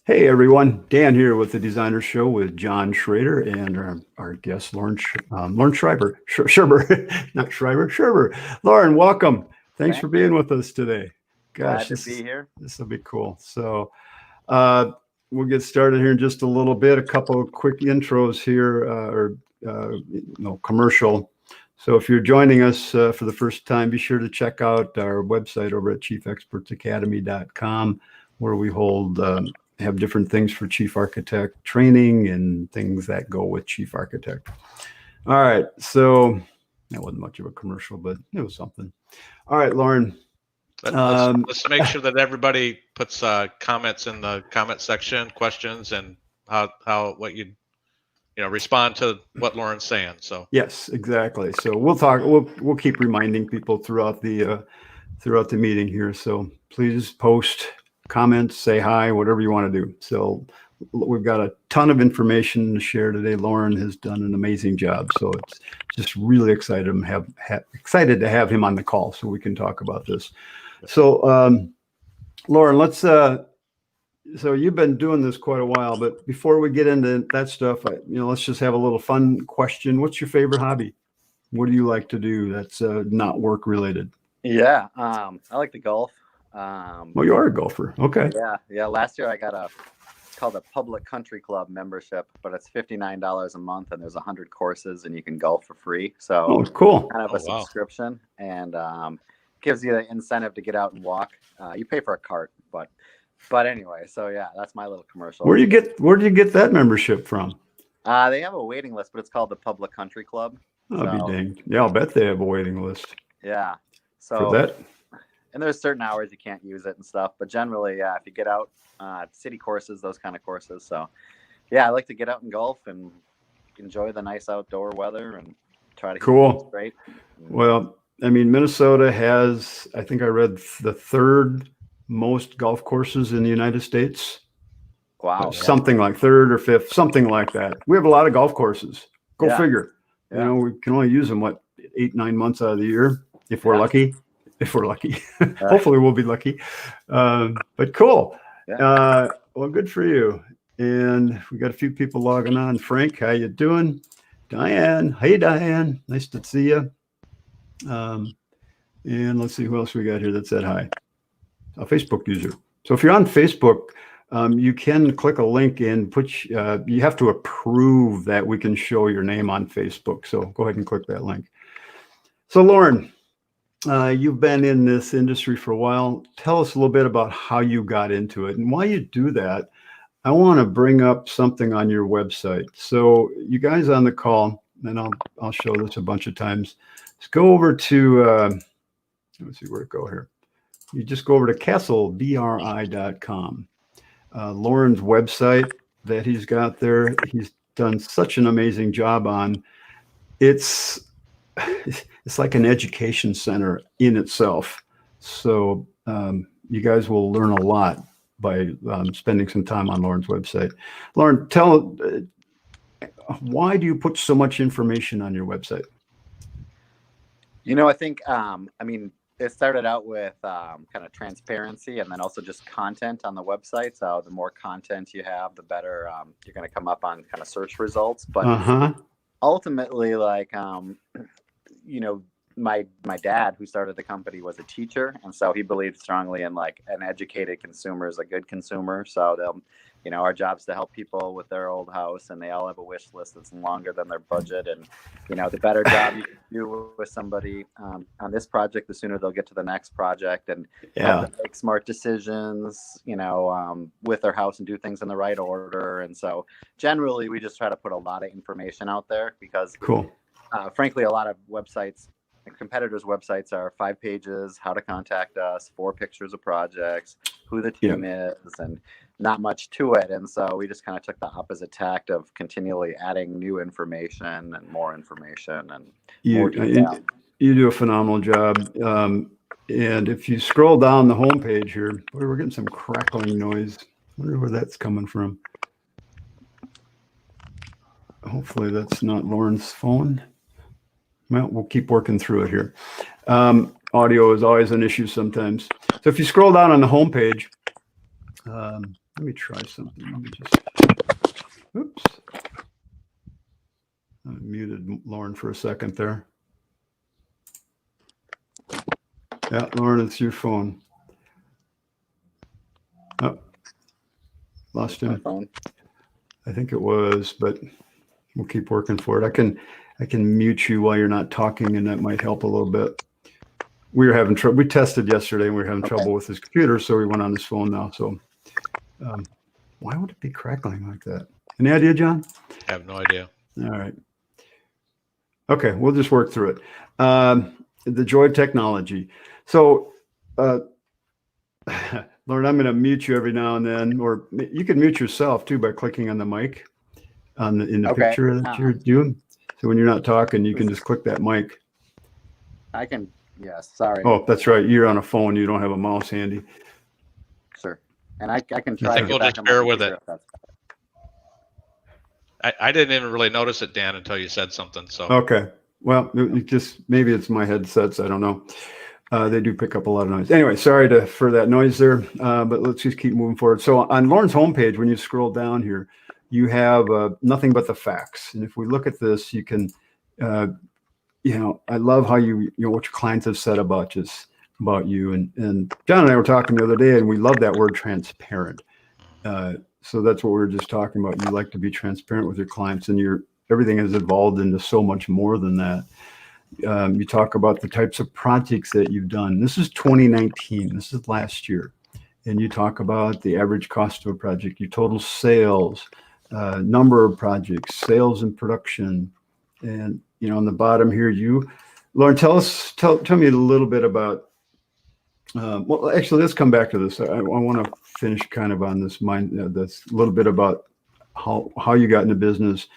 Hey everyone, Dan here with the Designer Show with John Schrader and our guest Loren Schreiber, Schirber, not Schreiber, Schirber. Loren, welcome. Thanks for Thank you. being with us today. Glad Gosh, to be here. this will be cool. So uh, we'll get started here in just a little bit. A couple of quick intros here, commercial. So if you're joining us for the first time, be sure to check out our website over at chiefexpertsacademy.com, where we have different things for chief architect training and things that go with chief architect. All right, so that wasn't much of a commercial, but it was something. All right, Loren. Let's make sure that everybody puts comments in the comment section, questions, and what you respond to what Loren's saying. So yes, exactly. So we'll keep reminding people throughout the meeting here. So please post comments, say hi, whatever you want to do. So we've got a ton of information to share today. Loren has done an amazing job. So it's just really excited to have him on the call so we can talk about this. So Loren, so you've been doing this quite a while, but before we get into that stuff, let's just have a little fun question. What's your favorite hobby? What do you like to do that's not work related? Yeah, I like to golf. Well, you are a golfer. Okay. Yeah. Last year I got it's called a public country club membership, but it's $59 a month, and there's 100 courses, and you can golf for free. So cool. Kind of a subscription, and gives you the incentive to get out and walk. You pay for a cart, but anyway. So yeah, that's my little commercial. Where did you get that membership from? They have a waiting list, but it's called the Public Country Club. I'll be danged. Yeah, I'll bet they have a waiting list. Yeah. So for that. And there's certain hours you can't use it and stuff, but generally, yeah, if you get out, city courses, those kind of courses. So, yeah, I like to get out and golf and enjoy the nice outdoor weather and try to keep it straight. Well, I mean, Minnesota has, I think I read, the third most golf courses in the United States. Wow. Something like third or fifth, something like that. We have a lot of golf courses. Go figure. Yeah. We can only use them, 8-9 months out of the year if we're lucky. If we're lucky. Hopefully we'll be lucky. But cool. Yeah. Well, good for you. And we got a few people logging on. Frank, how you doing? Diane. Hey, Diane. Nice to see you. And let's see who else we got here that said hi. A Facebook user. So if you're on Facebook, you can click a link and you have to approve that we can show your name on Facebook. So go ahead and click that link. So Loren, you've been in this industry for a while. Tell us a little bit about how you got into it. And while you do that, I want to bring up something on your website. So you guys on the call, and I'll show this a bunch of times. Let's go over to, let's see where to go here. You just go over to castlebri.com. Loren's website that he's got there, he's done such an amazing job on. It's like an education center in itself. So you guys will learn a lot by spending some time on Loren's website. Loren, why do you put so much information on your website? I think, it started out with kind of transparency and then also just content on the website. So the more content you have, the better you're going to come up on kind of search results. But ultimately, my dad, who started the company, was a teacher, and so he believed strongly in an educated consumer is a good consumer. So our job's to help people with their old house, and they all have a wish list that's longer than their budget. And the better help you can do with somebody on this project, the sooner they'll get to the next project and help them make smart decisions, with their house and do things in the right order. And so generally, we just try to put a lot of information out there because, frankly, a lot of competitors' websites are 5 pages, how to contact us, 4 pictures of projects, who the team is, and not much to it. And so we just kind of took the opposite tact of continually adding new information and more information and more detail. You do a phenomenal job. And if you scroll down the homepage here, we're getting some crackling noise. I wonder where that's coming from. Hopefully that's not Loren's phone. Well, we'll keep working through it here. Audio is always an issue sometimes. So if you scroll down on the homepage, let me try something. Let me just, oops. I muted Loren for a second there. Yeah, Loren, it's your phone. Oh, lost My him. phone. I think it was, but we'll keep working for it. I can mute you while you're not talking, and that might help a little bit. We were having trouble. We tested yesterday, and we were having trouble with his computer, so we went on his phone now. So, why would it be crackling like that? Any idea, John? I have no idea. All right. Okay, we'll just work through it. The joy of technology. So, Lauren, I'm going to mute you every now and then, or you can mute yourself too by clicking on the mic in the picture that you're doing. So when you're not talking, you can just click that mic. I can. Yes. Sorry. Oh, that's right. You're on a phone. You don't have a mouse handy. Sure. And I can try. I think to we'll get back just on my bear with computer it. if that's- I didn't even really notice it, Dan, until you said something. So Okay. Well, maybe it's my headsets. I don't know. They do pick up a lot of noise. Anyway, sorry for that noise there, but let's just keep moving forward. So on Lauren's homepage, when you scroll down here, you have nothing but the facts. And if we look at this, you can, I love how what your clients have said about you. And John and I were talking the other day, and we love that word transparent. So that's what we were just talking about. You like to be transparent with your clients, and everything has evolved into so much more than that. You talk about the types of projects that you've done. This is 2019. This is last year. And you talk about the average cost of a project, your total sales, number of projects, sales and production. And, on the bottom here, Lauren, tell me a little bit about, well, actually, let's come back to this. I want to finish kind of on this that's a little bit about how you got into business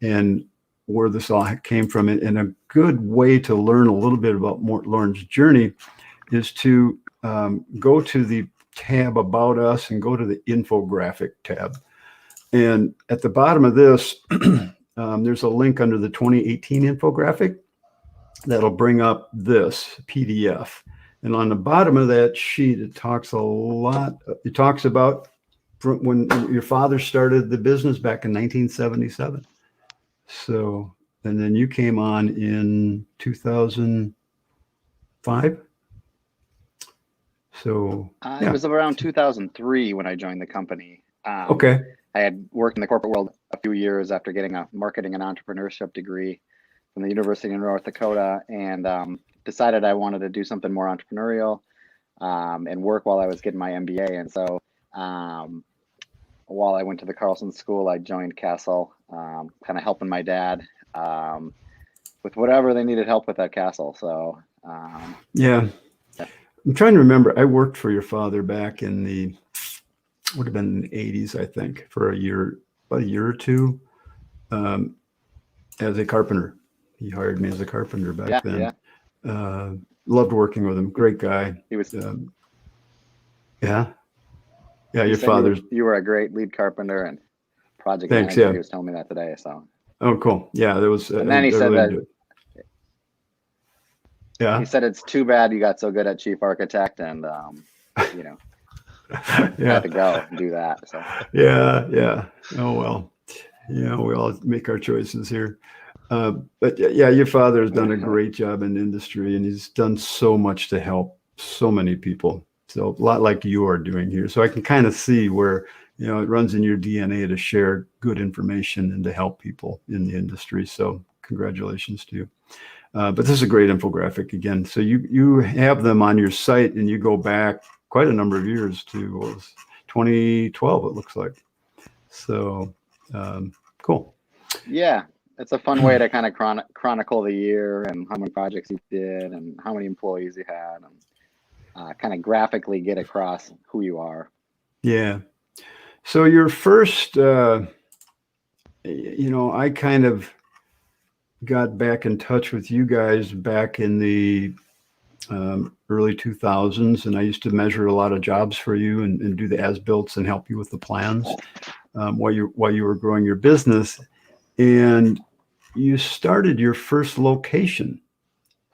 and where this all came from. And a good way to learn a little bit about Lauren's journey is to go to the tab About Us and go to the infographic tab. And at the bottom of this, there's a link under the 2018 infographic that'll bring up this PDF. And on the bottom of that sheet, it talks about when your father started the business back in 1977. So, and then you came on in 2005. So It was around 2003 when I joined the company. Okay. I had worked in the corporate world a few years after getting a marketing and entrepreneurship degree from the University of North Dakota, and decided I wanted to do something more entrepreneurial and work while I was getting my MBA. And so while I went to the Carlson School, I joined Castle, kind of helping my dad with whatever they needed help with at Castle. So yeah. I'm trying to remember. I worked for your father back in would have been in the 80s, I think, for about a year or two, as a carpenter. He hired me as a carpenter back then. Yeah. Loved working with him. Great guy. He was. Yeah. Your father's. You were a great lead carpenter and project Thanks, manager. yeah. He was telling me that today. So. Oh, cool. Yeah, there was. And then he said that. Yeah. He said it's too bad you got so good at chief architect, and yeah. had to go and do that. So. Yeah. Oh well. Yeah, we all make our choices here. But yeah, your father has done a great job in the industry, and he's done so much to help so many people. So a lot like you are doing here. So I can kind of see where, it runs in your DNA to share good information and to help people in the industry. So congratulations to you. But this is a great infographic again. So you have them on your site, and you go back quite a number of years to 2012, it looks like. So cool. Yeah, it's a fun way to kind of chronicle the year and how many projects you did and how many employees you had, and kind of graphically get across who you are. Yeah. So your first, I kind of got back in touch with you guys back in the early 2000s, and I used to measure a lot of jobs for you and do the as-builts and help you with the plans while you were growing your business. And you started your first location.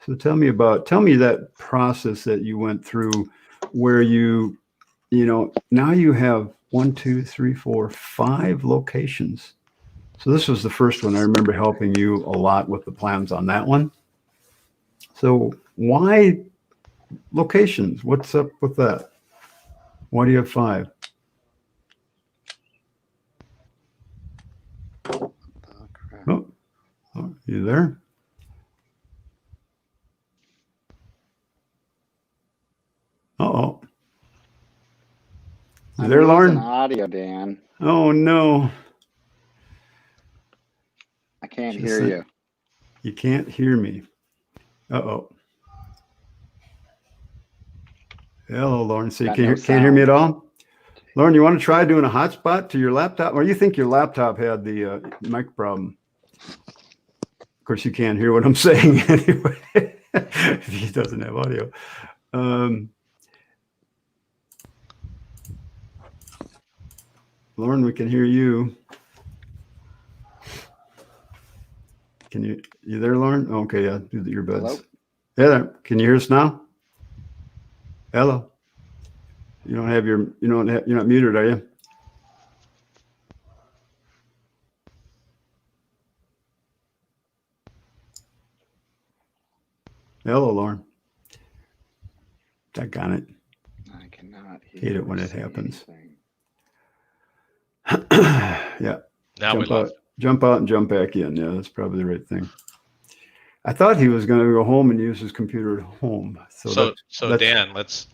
So tell me that process that you went through, where now you have 1, 2, 3, 4, 5 locations. So this was the first one. I remember helping you a lot with the plans on that one. So why locations? What's up with that? Why do you have 5? Oh, you there? Uh-oh. You there, Loren? Audio, Dan. Oh, no. I can't hear you. You can't hear me. Uh-oh. Hello, Loren. So you can't hear me at all? Loren, you want to try doing a hotspot to your laptop? Or you think your laptop had the mic problem? Of course, you can't hear what I'm saying anyway. If he doesn't have audio. Loren, we can hear you. Can you there, Loren? Okay, yeah, do the earbuds. Hello? Yeah, can you hear us now? Hello. You're not muted, are you? Hello, Loren. Doggone it. I cannot hear. Hate it when it happens. Yeah. Now Jump out and jump back in. Yeah, that's probably the right thing. I thought he was going to go home and use his computer at home. So Dan, let's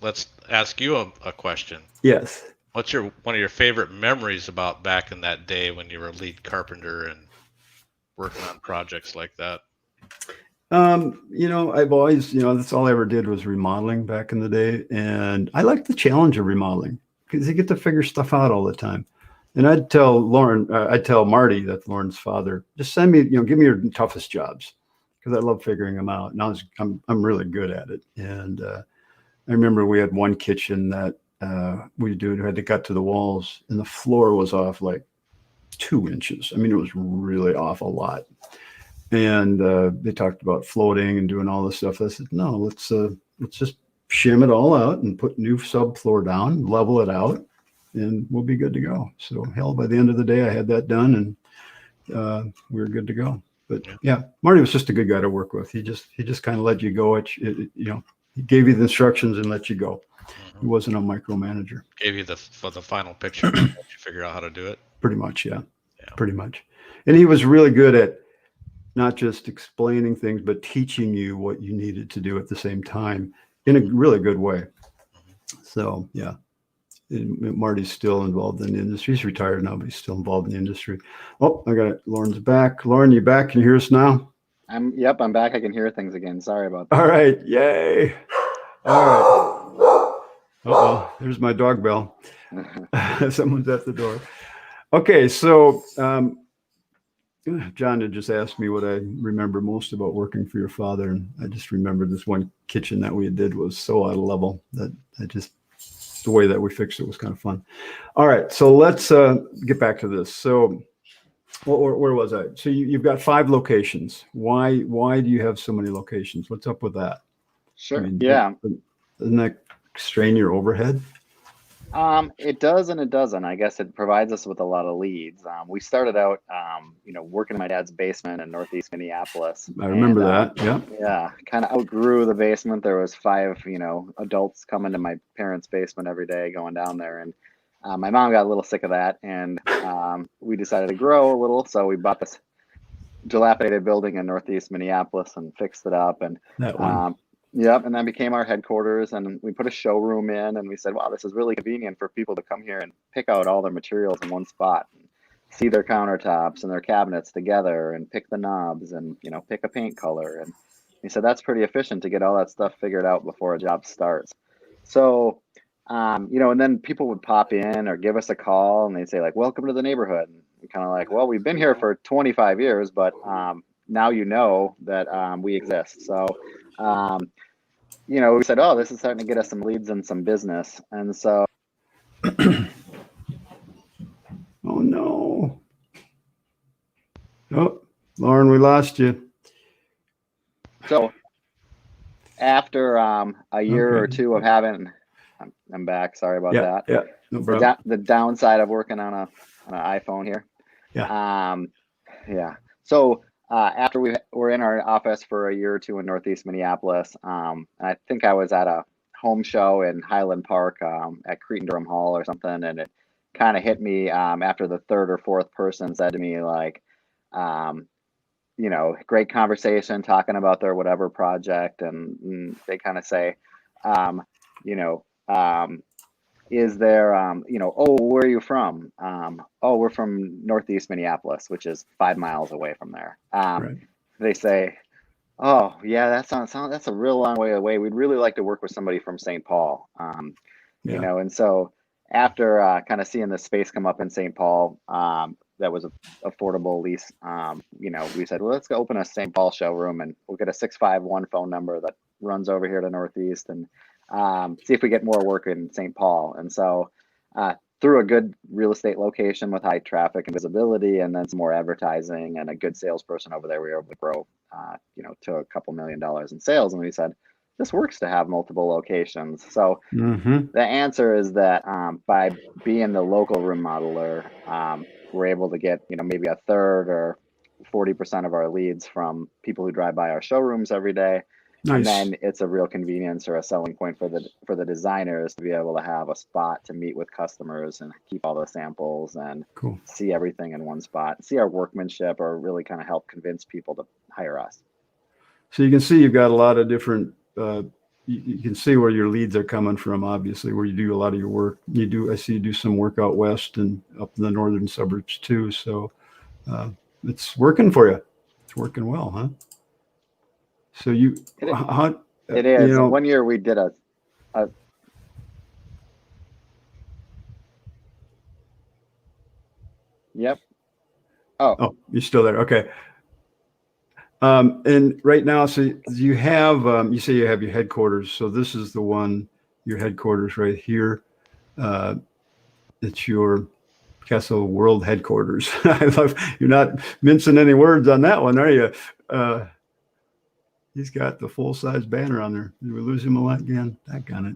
ask you a question. Yes. What's one of your favorite memories about back in that day when you were a lead carpenter and working on projects like that? I've always, that's all I ever did was remodeling back in the day. And I like the challenge of remodeling because you get to figure stuff out all the time. And I'd tell Marty, that's Loren's father, just send me, give me your toughest jobs because I love figuring them out. And I'm really good at it. And I remember we had one kitchen that we had to cut to the walls and the floor was off like 2 inches. I mean, it was really off a lot. And they talked about floating and doing all this stuff. I said, no, let's just shim it all out and put new subfloor down, level it out, and we'll be good to go. So hell, by the end of the day, I had that done and we were good to go. But yeah, Marty was just a good guy to work with. He just kind of let you go. He gave you the instructions and let you go. He wasn't a micromanager. Gave you for the final picture, let you figure out how to do it. Pretty much, yeah. Pretty much. And he was really good at not just explaining things, but teaching you what you needed to do at the same time in a really good way. So yeah. Marty's still involved in the industry. He's retired now, but he's still involved in the industry. Oh, I got it. Lauren's back. Loren, you back? Can you hear us now? I'm back. I can hear things again. Sorry about that. All right. Yay. All right. Uh-oh. There's my dog bell. Someone's at the door. Okay. So John had just asked me what I remember most about working for your father. And I just remembered this one kitchen that we did was so out of level that the way that we fixed it was kind of fun. All right, so let's get back to this. So where was I? So you've got 5 locations. Why do you have so many locations? What's up with that? Sure. I mean, yeah. Doesn't that strain your overhead? It does and it doesn't. I guess it provides us with a lot of leads. We started out, working in my dad's basement in Northeast Minneapolis. I remember that. Yeah. Yeah. Kind of outgrew the basement. There was 5, adults coming to my parents' basement every day going down there. And my mom got a little sick of that. And we decided to grow a little. So we bought this dilapidated building in Northeast Minneapolis and fixed it up. And that one. Yep, and that became our headquarters, and we put a showroom in, and we said, wow, this is really convenient for people to come here and pick out all their materials in one spot, and see their countertops and their cabinets together, and pick the knobs, and pick a paint color. And he said that's pretty efficient to get all that stuff figured out before a job starts. So, and then people would pop in or give us a call, and they'd say like, welcome to the neighborhood. And we kind of like, well, we've been here for 25 years, but now you know that we exist. So. We said, oh, this is starting to get us some leads and some business. And so. Oh, no. Oh, Loren, we lost you. So after a year or two of having, I'm back. Sorry about Yeah, that. yeah, no problem. The downside of working on an iPhone here. Yeah. Yeah. So after we were in our office for a year or two in Northeast Minneapolis, I think I was at a home show in Highland Park at Cretin-Durham Hall or something, and it kind of hit me after the third or fourth person said to me like, great conversation talking about their whatever project, and they kind of say, you know, is there, oh, where are you from? Oh, we're from Northeast Minneapolis, which is 5 miles away from there. Right. They say, oh, yeah, that's a real long way away. We'd really like to work with somebody from St. Paul. Yeah. And so after kind of seeing the space come up in St. Paul, that was a affordable lease. We said, well, let's go open a St. Paul showroom, and we'll get a 651 phone number that runs over here to Northeast, and see if we get more work in St. Paul. And so through a good real estate location with high traffic and visibility, and then some more advertising and a good salesperson over there, we were able to grow, to a couple $1 million in sales. And we said, this works to have multiple locations. So Mm-hmm. the answer is that by being the local remodeler, we're able to get, maybe a third or 40% of our leads from people who drive by our showrooms every day. Nice. And then it's a real convenience or a selling point for the designers to be able to have a spot to meet with customers and keep all the samples and Cool. see everything in one spot, see our workmanship, or really kind of help convince people to hire us. So you can see you've got a lot of different, you can see where your leads are coming from, obviously, where you do a lot of your work. I see you do some work out west and up in the northern suburbs too. So it's working for you. It's working well, huh? So it is. 1 year we did a Yep. Oh, you're still there. Okay. And right now, so you have, you say you have your headquarters. So this is the one, your headquarters right here. It's your Castle World headquarters. I love, you're not mincing any words on that one, are you? He's got the full-size banner on there. Did we lose him a lot again? That got it.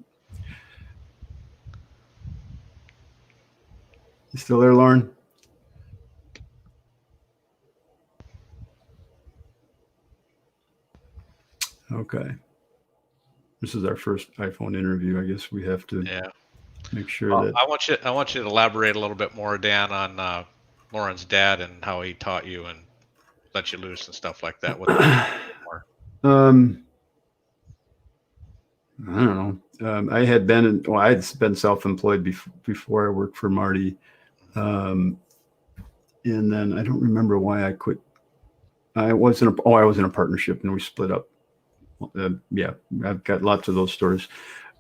You still there, Loren? Okay. This is our first iPhone interview. I guess we have to make sure that. I want you to elaborate a little bit more, Dan, on Loren's dad and how he taught you and let you loose and stuff like that. I don't know. I had been I'd been self-employed before I worked for Marty, and then I don't remember why I quit. I was in a partnership and we split up. Yeah, I've got lots of those stories.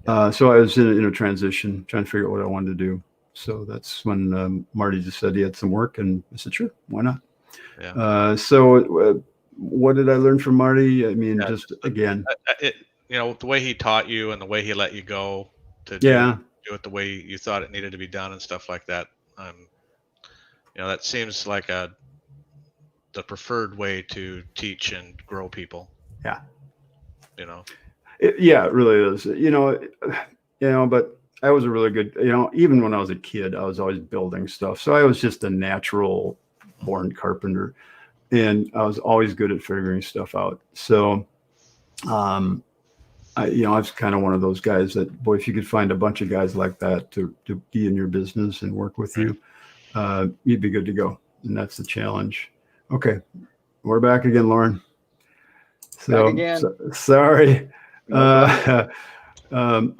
So I was in a transition, trying to figure out what I wanted to do. So that's when Marty just said he had some work, and I said, sure, why not? Yeah. So what did I learn from Marty? I mean, again, the way he taught you and the way he let you go to do it the way you thought it needed to be done and stuff like that. That seems like the preferred way to teach and grow people. Yeah. It really is. But I was a really good, even when I was a kid, I was always building stuff. So I was just a natural born carpenter, and I was always good at figuring stuff out. So, I was kind of one of those guys that, boy, if you could find a bunch of guys like that to be in your business and work with you, you'd be good to go. And that's the challenge. Okay. We're back again, Loren. Sorry. All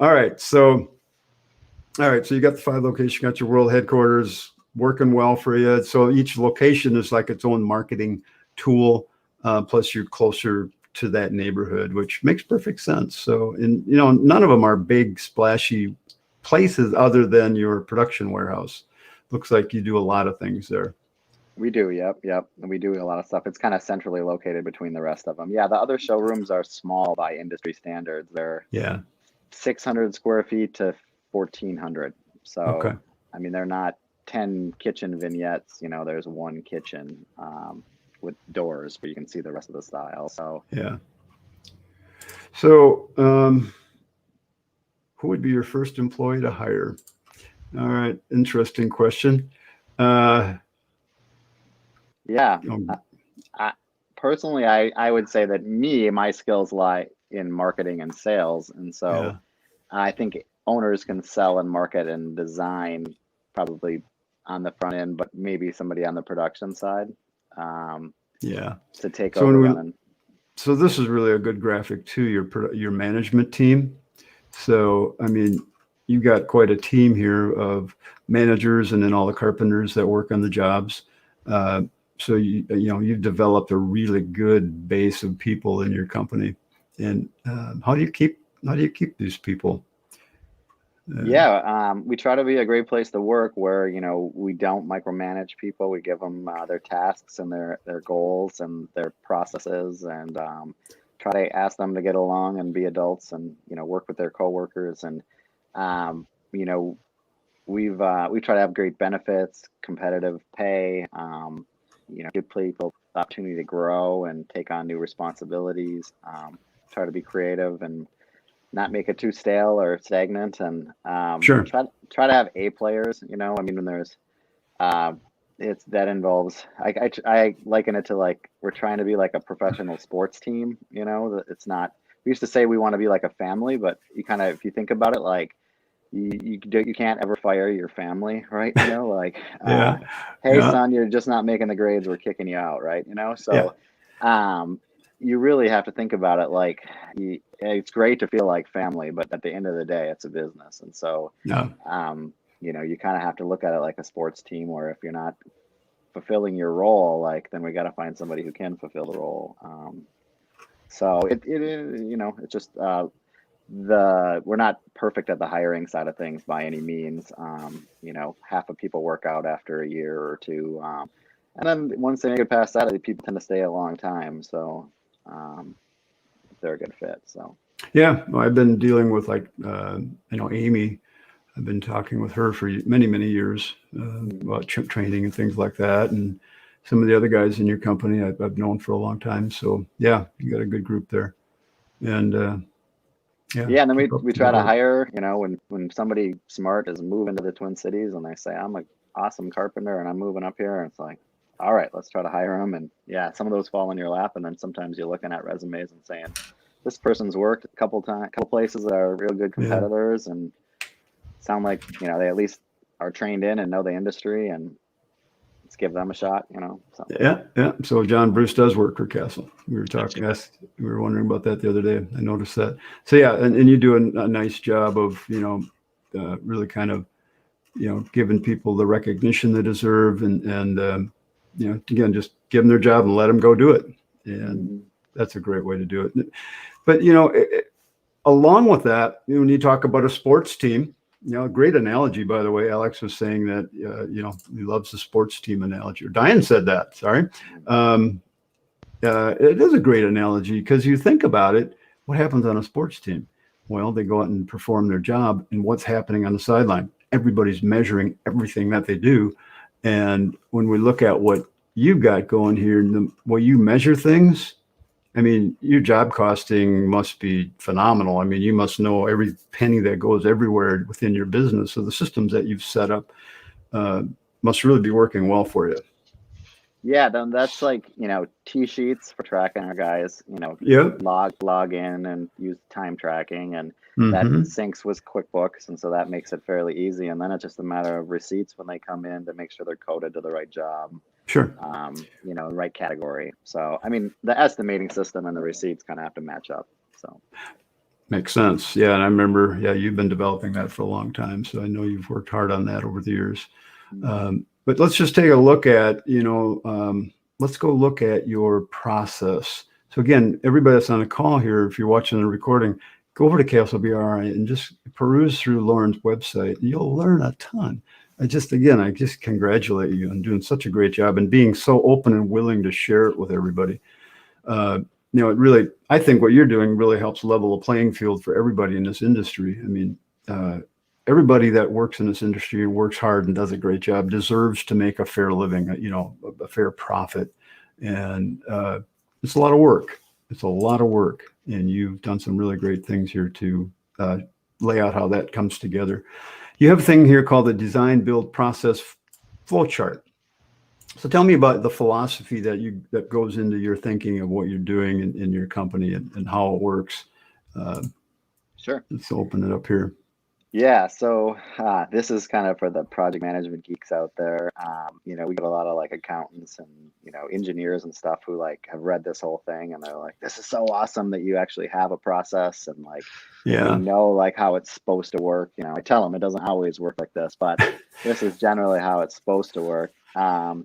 right. So you got the 5 locations, you got your world headquarters working well for you. So each location is like its own marketing tool. Plus you're closer to that neighborhood, which makes perfect sense. So, none of them are big splashy places other than your production warehouse. Looks like you do a lot of things there. We do. Yep. And we do a lot of stuff. It's kind of centrally located between the rest of them. Yeah. The other showrooms are small by industry standards. They're 600 square feet to 1,400. So, I mean, they're not 10 kitchen vignettes. There's one kitchen with doors where you can see the rest of the style. So, yeah. So, Who would be your first employee to hire? All right. Interesting question. Yeah. Um, Personally, I would say that my skills lie in marketing and sales. And so yeah. I think owners can sell and market and design probably on the front end, but maybe somebody on the production side Yeah. to take So over when we, running. so this is really a good graphic too, your management team. So, I mean, you've got quite a team here of managers and then all the carpenters that work on the jobs. So you've developed a really good base of people in your company. And how do you keep these people? Yeah, we try to be a great place to work where, we don't micromanage people. We give them their tasks and their goals and their processes, and try to ask them to get along and be adults and, work with their coworkers. And, you know, we try to have great benefits, competitive pay, give people the opportunity to grow and take on new responsibilities, try to be creative and not make it too stale or stagnant, and Sure. try to have A players. I mean, when there's that involves, I liken it to like we're trying to be like a professional sports team. That it's not. We used to say we want to be like a family, but you kind of, if you think about it, like you can't ever fire your family, right? Like Yeah. hey Yeah. son, you're just not making the grades, we're kicking you out, right? So you really have to think about it like it's great to feel like family, but at the end of the day, it's a business. And so, Yeah. you kind of have to look at it like a sports team where if you're not fulfilling your role, like, then we got to find somebody who can fulfill the role. So it's just, we're not perfect at the hiring side of things by any means. Half of people work out after a year or two. And then once they make it past that, people tend to stay a long time. So, if they're a good fit. So Yeah, well, I've been dealing with Amy. I've been talking with her for many, many years about training and things like that. And some of the other guys in your company I've known for a long time. So yeah, you got a good group there. And yeah, and then we try to hire, when somebody smart is moving to the Twin Cities and they say, I'm an awesome carpenter and I'm moving up here, and it's like, all right, let's try to hire them. And yeah, some of those fall in your lap, and then sometimes you're looking at resumes and saying, this person's worked a couple places that are real good competitors and sound like, they at least are trained in and know the industry, and let's give them a shot, So. Yeah. So John Bruce does work for Castle. We were talking, we were wondering about that the other day. I noticed that. So yeah, and you do a nice job of, really kind of, giving people the recognition they deserve, and again, just give them their job and let them go do it. And that's a great way to do it. But, along with that, when you talk about a sports team, great analogy, by the way. Alex was saying that, he loves the sports team analogy. Or Diane said that, sorry. It is a great analogy because you think about it, what happens on a sports team? Well, they go out and perform their job, and what's happening on the sideline? Everybody's measuring everything that they do. And when we look at what you've got going here, and the way you measure things, I mean, your job costing must be phenomenal. I mean, you must know every penny that goes everywhere within your business. So the systems that you've set up must really be working well for you. Yeah, then that's like, T-sheets for tracking our guys, log in and use time tracking, and that syncs with QuickBooks. And so that makes it fairly easy. And then it's just a matter of receipts when they come in to make sure they're coded to the right job. Sure. The right category. So, I mean, the estimating system and the receipts kind of have to match up. So makes sense. Yeah. And I remember, you've been developing that for a long time. So I know you've worked hard on that over the years. But let's just take a look at, let's go look at your process. So again, everybody that's on the call here, if you're watching the recording, go over to Castle BRI and just peruse through Loren's website. You'll learn a ton. I just congratulate you on doing such a great job and being so open and willing to share it with everybody. It really, I think what you're doing really helps level the playing field for everybody in this industry. I mean, everybody that works in this industry and works hard and does a great job deserves to make a fair living, a fair profit. And it's a lot of work. It's a lot of work. And you've done some really great things here to lay out how that comes together. You have a thing here called the design build process flow chart. So tell me about the philosophy that goes into your thinking of what you're doing in your company and how it works. Sure. Let's open it up here. Yeah, so this is kind of for the project management geeks out there. We get a lot of like accountants and engineers and stuff who like have read this whole thing and they're like, "This is so awesome that you actually have a process and like you know like how it's supposed to work." I tell them it doesn't always work like this, but this is generally how it's supposed to work. Well,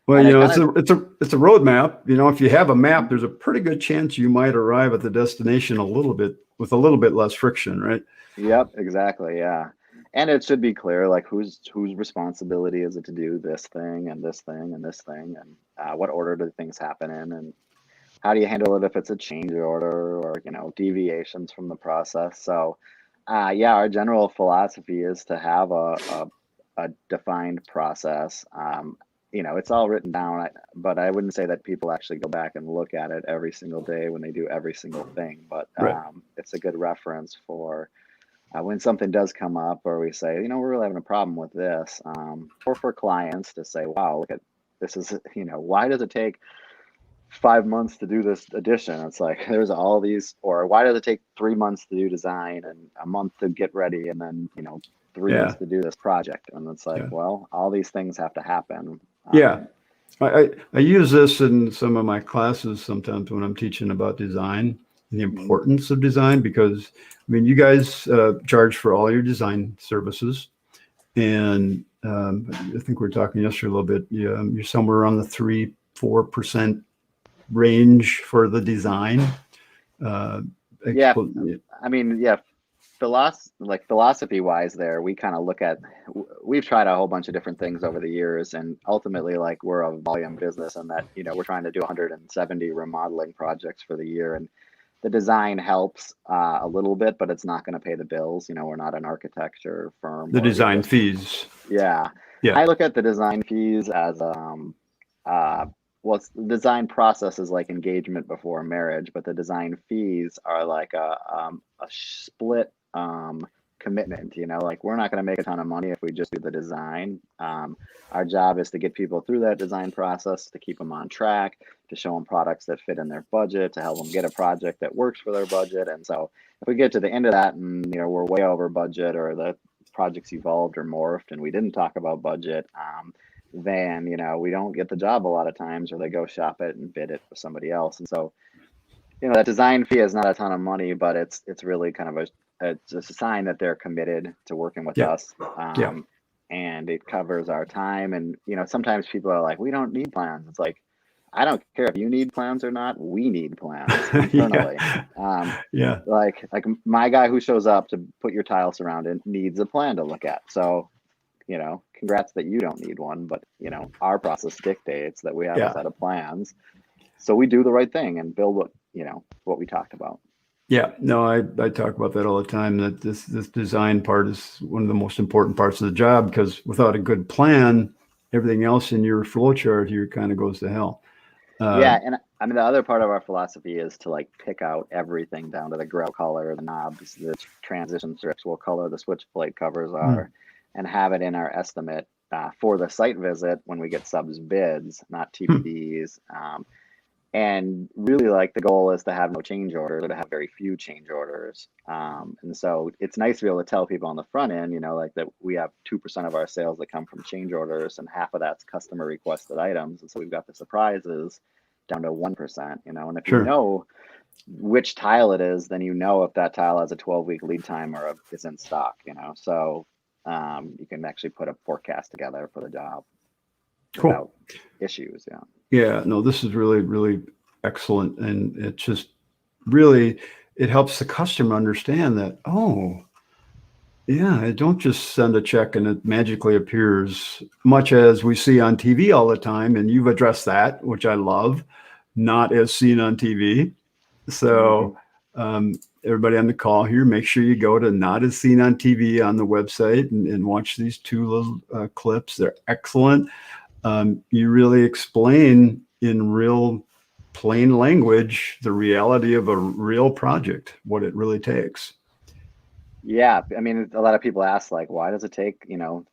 it's a roadmap. If you have a map, there's a pretty good chance you might arrive at the destination with a little bit less friction, right? Yep, exactly. Yeah. And it should be clear, like whose responsibility is it to do this thing and this thing and this thing, and what order do things happen in, and how do you handle it if it's a change order or deviations from the process. So, our general philosophy is to have a defined process. It's all written down, but I wouldn't say that people actually go back and look at it every single day when they do every single thing. But it's a good reference for. When something does come up or we say, we're really having a problem with this, or for clients to say, wow, look at this is, why does it take 5 months to do this addition? It's like, there's all these, or why does it take 3 months to do design and a month to get ready and then, 3 months to do this project? And it's like, well, all these things have to happen. I use this in some of my classes sometimes when I'm teaching about design and the importance of design, because you guys charge for all your design services, and I think we were talking yesterday a little bit. You're somewhere around the 3-4% range for the design. Philosophy wise there, we kind of look at, we've tried a whole bunch of different things over the years, and ultimately like we're a volume business, and that we're trying to do 170 remodeling projects for the year, and the design helps a little bit, but it's not going to pay the bills. We're not an architecture firm. The design fees. Yeah. I look at the design fees as the design process is like engagement before marriage, but the design fees are like a split commitment. Like we're not going to make a ton of money if we just do the design. Our job is to get people through that design process, to keep them on track, to show them products that fit in their budget, to help them get a project that works for their budget. And so if we get to the end of that and we're way over budget, or the project's evolved or morphed and we didn't talk about budget, then we don't get the job a lot of times, or they go shop it and bid it for somebody else. And so that design fee is not a ton of money, but it's really kind of it's a sign that they're committed to working with us. And it covers our time. And sometimes people are like, we don't need plans. It's like, I don't care if you need plans or not. We need plans internally. Like my guy who shows up to put your tile surround it needs a plan to look at. So congrats that you don't need one, but our process dictates that we have a set of plans. So we do the right thing and build what we talked about. Yeah, no, I talk about that all the time, that this design part is one of the most important parts of the job, because without a good plan, everything else in your flow chart here kind of goes to hell. And the other part of our philosophy is to like pick out everything down to the grout color, the knobs, the transition strips, what color the switch plate covers are, and have it in our estimate for the site visit when we get subs bids, not TBDs. And really, like, the goal is to have no change orders, or to have very few change orders. And so it's nice to be able to tell people on the front end, like that we have 2% of our sales that come from change orders, and half of that's customer requested items. And so we've got the surprises down to 1%, and if you know which tile it is, then if that tile has a 12-week lead time or is in stock, so you can actually put a forecast together for the job without issues. Yeah, no, this is really, really excellent. And it just really, it helps the customer understand that, I don't just send a check and it magically appears, much as we see on TV all the time. And you've addressed that, which I love, not as seen on TV. So everybody on the call here, make sure you go to Not As Seen on TV on the website and watch these two little clips. They're excellent. You really explain in real plain language the reality of a real project, what it really takes. Yeah, I mean, a lot of people ask, like, why does it take,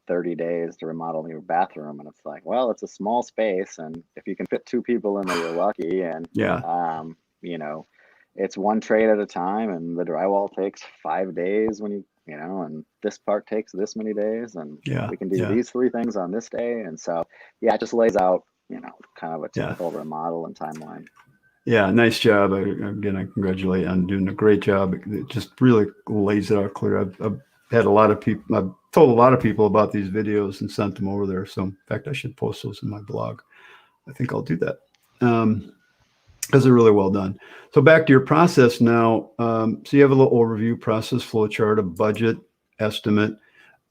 30 days to remodel your bathroom? And it's like, well, it's a small space, and if you can fit two people in there, you're lucky. And Yeah. you know, it's one trade at a time, and the drywall takes 5 days and this part takes this many days, and Yeah. we can do Yeah. these three things on this day. And so, yeah, it just lays out, kind of a Yeah. typical remodel and timeline. Yeah, nice job. Again, I congratulate you on doing a great job. It just really lays it out clear. I've had a lot of people, I've told a lot of people about these videos and sent them over there. So, in fact, I should post those in my blog. I think I'll do that because they're really well done. So, back to your process now. So, you have a little overview process, flow chart, a budget estimate.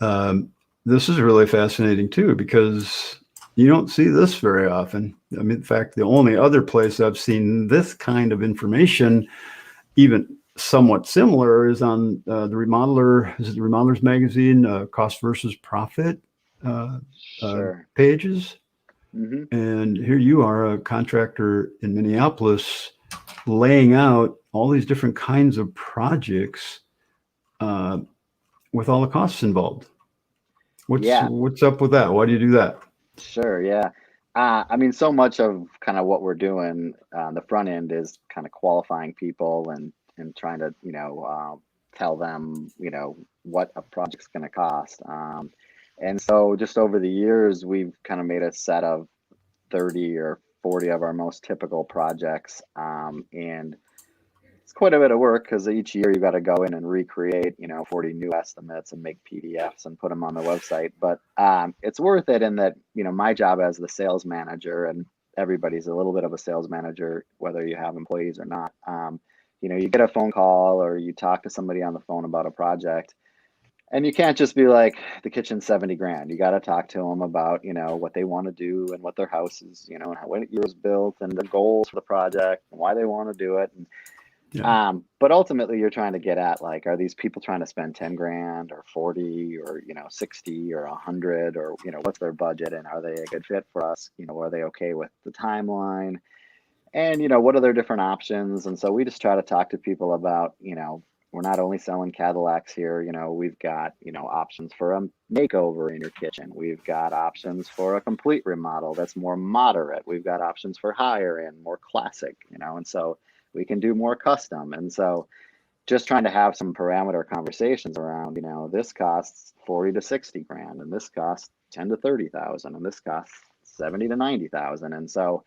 This is really fascinating too because you don't see this very often. I mean, in fact, the only other place I've seen this kind of information, even somewhat similar, is on the Remodeler. Is it the Remodelers magazine, cost versus profit Sure. pages? Hmm. And here you are, a contractor in Minneapolis, laying out all these different kinds of projects with all the costs involved. Yeah. What's up with that? Why do you do that? Sure, yeah. I mean, so much of kind of what we're doing on the front end is kind of qualifying people and trying to, tell them, what a project's going to cost. And so just over the years, we've kind of made a set of 30 or 40 of our most typical projects. And it's quite a bit of work because each year you got to go in and recreate, 40 new estimates and make PDFs and put them on the website. But it's worth it in that, my job as the sales manager, and everybody's a little bit of a sales manager, whether you have employees or not. You get a phone call or you talk to somebody on the phone about a project. And you can't just be like, the kitchen's 70 grand. You got to talk to them about, what they want to do and what their house is, and when it was built and the goals for the project and why they want to do it. And Yeah. but ultimately you're trying to get at, like, are these people trying to spend 10 grand or 40 or, 60 or 100, or, what's their budget, and are they a good fit for us? Are they okay with the timeline? And, what are their different options? And so we just try to talk to people about, we're not only selling Cadillacs here, we've got, options for a makeover in your kitchen. We've got options for a complete remodel that's more moderate. We've got options for higher end, more classic, and so we can do more custom. And so just trying to have some parameter conversations around, this costs 40 to 60 grand, and this costs 10 to 30,000, and this costs 70 to 90,000. And so,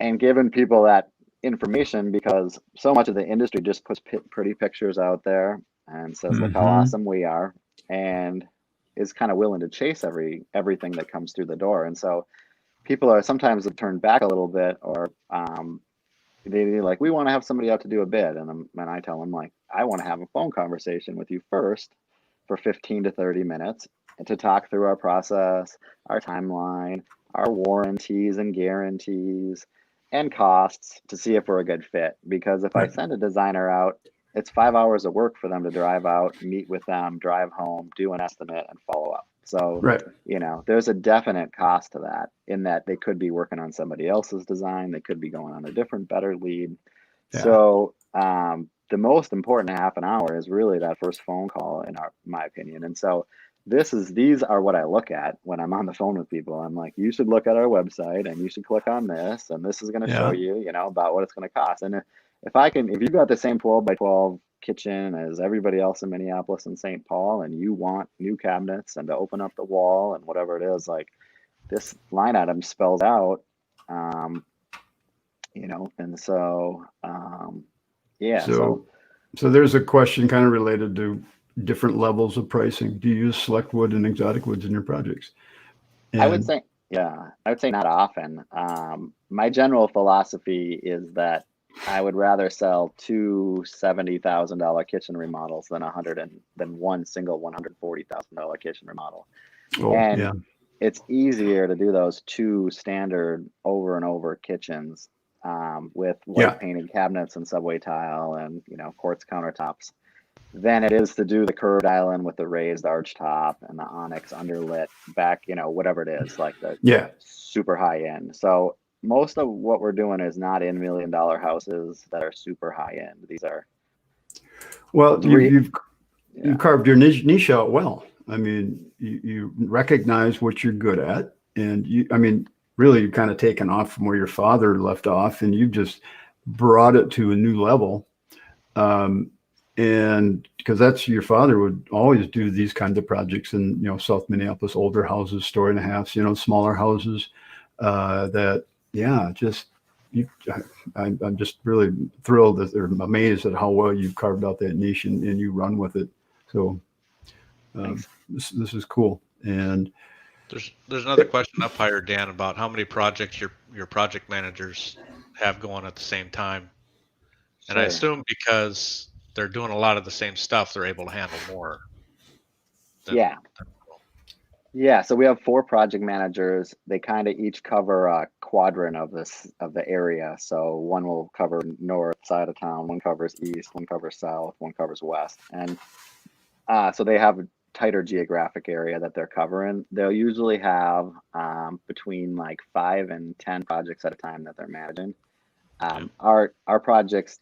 and giving people that information, because so much of the industry just puts pretty pictures out there and says, look how Mm-hmm. awesome we are, and is kind of willing to chase everything that comes through the door. And so people are sometimes turned back a little bit, or they're like, we want to have somebody out to do a bid. And I tell them, like, I want to have a phone conversation with you first for 15 to 30 minutes and to talk through our process, our timeline, our warranties and guarantees and costs, to see if we're a good fit. Because if I Right. send a designer out, it's 5 hours of work for them to drive out, meet with them, drive home, do an estimate, and follow up. So, Right. there's a definite cost to that, in that they could be working on somebody else's design. They could be going on a different, better lead. Yeah. So, the most important half an hour is really that first phone call, in my opinion. And so these are what I look at when I'm on the phone with people. I'm like, you should look at our website, and you should click on this, and this is going to show Yeah. you, about what it's going to cost. And if you've got the same 12 by 12 kitchen as everybody else in Minneapolis and St. Paul, and you want new cabinets and to open up the wall and whatever it is, like, this line item spells out, um, and so, yeah, so So there's a question kind of related to different levels of pricing. Do you use select wood and exotic woods in your projects? I would And say, yeah, I would say not often. My general philosophy is that I would rather sell two $70,000 kitchen remodels than one single $140,000 kitchen remodel. oh And yeah, it's easier to do those two standard over and over kitchens, with yeah, white painted cabinets and subway tile and, quartz countertops, than it is to do the curved island with the raised arch top and the onyx underlit back, whatever it is, like the yeah. super high end. So most of what we're doing is not in $1 million houses that are super high end. These are Well, three. You carved your niche out well. I mean, you recognize what you're good at, and really you've kind of taken off from where your father left off, and you've just brought it to a new level. And because that's your father would always do these kinds of projects in, South Minneapolis, older houses, story and a half, smaller houses, I'm just really thrilled or amazed at how well you've carved out that niche and you run with it. So this is cool. And there's another question up higher, Dan, about how many projects your project managers have going at the same time. And Sure. I assume because they're doing a lot of the same stuff, they're able to handle more. Yeah, so we have 4 project managers. They kind of each cover a quadrant of the area. So one will cover north side of town, one covers east, one covers south, one covers west. And so they have a tighter geographic area that they're covering. They'll usually have between like 5 and 10 projects at a time that they're managing. Our projects,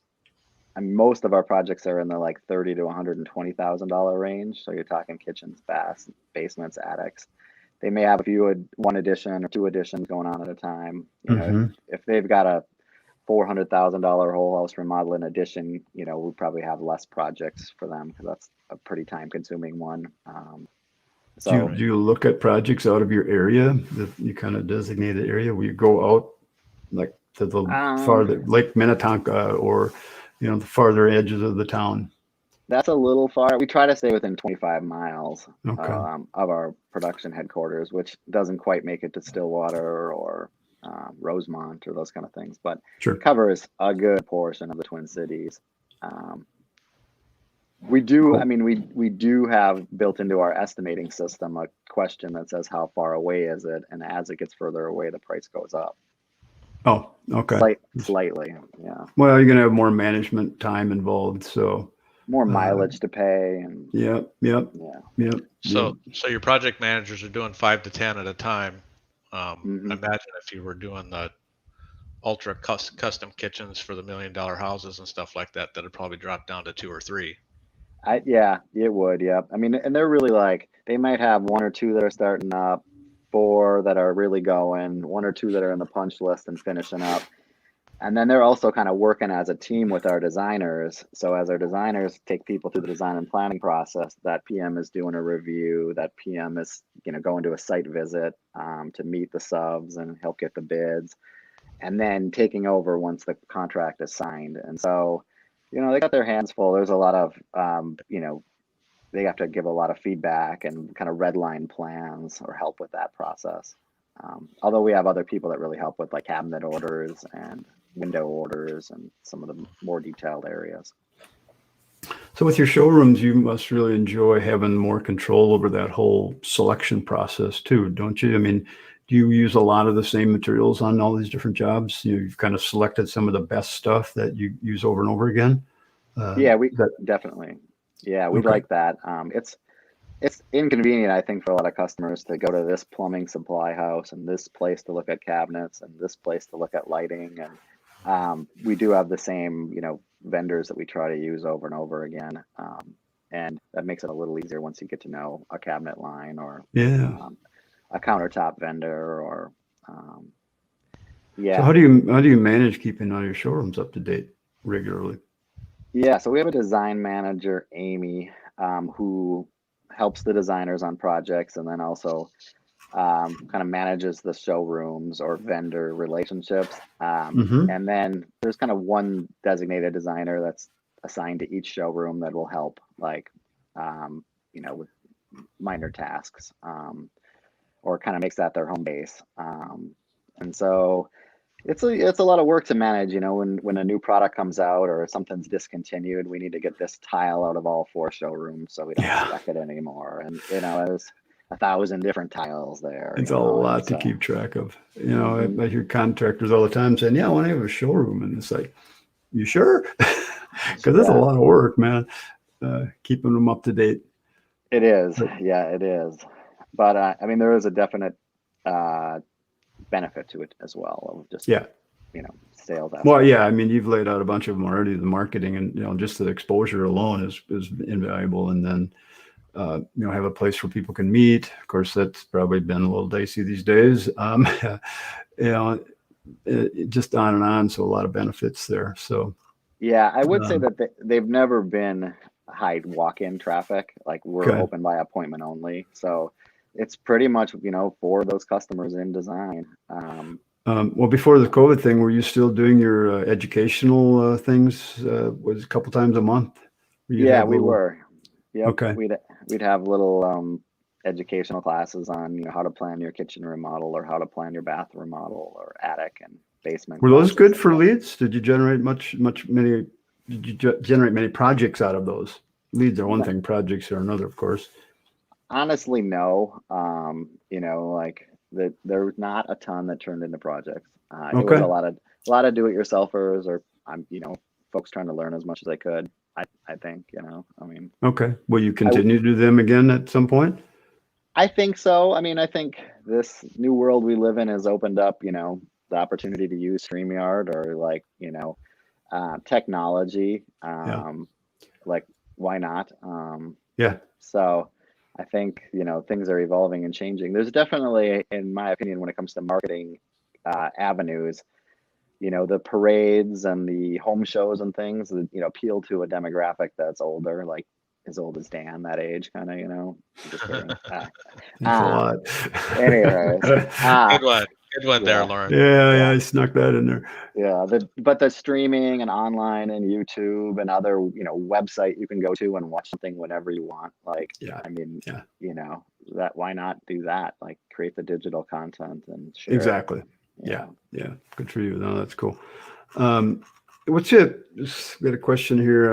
most of our projects are in the like $30,000 to $120,000 range. So you're talking kitchens, baths, basements, attics. They may have one addition or 2 additions going on at a time. If they've got a $400,000 whole house remodeling addition, we probably have less projects for them because that's a pretty time-consuming one. Do you look at projects out of your area, you kind of designated area where you go out like to the farther Lake Minnetonka or the farther edges of the town? That's a little far. We try to stay within 25 miles Okay. of our production headquarters, which doesn't quite make it to Stillwater or Rosemont or those kind of things, but covers a good portion of the Twin Cities. We do, we do have built into our estimating system a question that says how far away is it, and as it gets further away, the price goes up. Oh, okay. Slightly, yeah. Well, you're gonna have more management time involved, so more mileage to pay. And Yep. So your project managers are doing 5 to 10 at a time. Imagine if you were doing the ultra custom kitchens for the $1 million houses and stuff like that, that'd probably drop down to 2 or 3. Yeah, it would. Yeah. And they're really they might have 1 or 2 that are starting up, 4 that are really going, 1 or 2 that are in the punch list and finishing up. And then they're also kind of working as a team with our designers. So as our designers take people through the design and planning process, that PM is doing a review, that PM is, going to a site visit to meet the subs and help get the bids, and then taking over once the contract is signed. And so, they got their hands full. There's a lot of, they have to give a lot of feedback and kind of redline plans or help with that process. Although we have other people that really help with like cabinet orders and window orders and some of the more detailed areas. So with your showrooms, you must really enjoy having more control over that whole selection process too, don't you? Do you use a lot of the same materials on all these different jobs? You've kind of selected some of the best stuff that you use over and over again? Definitely. Yeah, we like that. It's inconvenient, I think, for a lot of customers to go to this plumbing supply house and this place to look at cabinets and this place to look at lighting. And we do have the same, vendors that we try to use over and over again. And that makes it a little easier once you get to know a cabinet line or a countertop vendor or So how do you manage keeping all your showrooms up to date regularly? Yeah, so we have a design manager, Amy, who helps the designers on projects and then also kind of manages the showrooms or vendor relationships. And then there's kind of one designated designer that's assigned to each showroom that will help, with minor tasks or kind of makes that their home base. And so it's a lot of work to manage, when a new product comes out or something's discontinued, we need to get this tile out of all 4 showrooms so we don't spec it anymore. And, there's 1,000 different tiles there. It's a lot to keep track of. I hear contractors all the time saying, I want to have a showroom. And it's like, you sure? Because it's a lot of work, man, keeping them up to date. It is. Yeah, it is. But there is a definite benefit to it as well of just sales aspect. Well, yeah, I mean, you've laid out a bunch of them already. The marketing and just the exposure alone is invaluable. And then have a place where people can meet. Of course, that's probably been a little dicey these days. Just on and on. So a lot of benefits there. So yeah, I would say that they've never been high walk-in traffic. Like we're Okay. open by appointment only. So it's pretty much, for those customers in design. Well, before the COVID thing, were you still doing your educational things? Was a couple times a month? Yeah, we were. Yep. Okay. We'd have little educational classes on how to plan your kitchen remodel or how to plan your bath remodel or attic and basement. Were those closets good and for stuff. leads? Did you generate generate many projects out of those? Leads are one thing, projects are another, of course. Honestly, no. Like there was not a ton that turned into projects. It was Okay. a lot of do-it-yourselfers or folks trying to learn as much as they could. I think, I mean. Okay. Will you continue to do them again at some point? I think so. I mean, I think this new world we live in has opened up, the opportunity to use StreamYard or technology. Like, why not? Yeah. So I think, things are evolving and changing. There's definitely, in my opinion, when it comes to marketing avenues, the parades and the home shows and things that, appeal to a demographic that's older, like as old as Dan, that age, kind of, Just kidding. Thanks a lot. Anyways, Good one there, Loren. Yeah, I snuck that in there. Yeah, but the streaming and online and YouTube and other, website you can go to and watch something whenever you want. Like, Yeah. I mean, Yeah. that why not do that? Like create the digital content and share. Exactly. It, Yeah. Good for you. No, that's cool. What's it? We got a question here.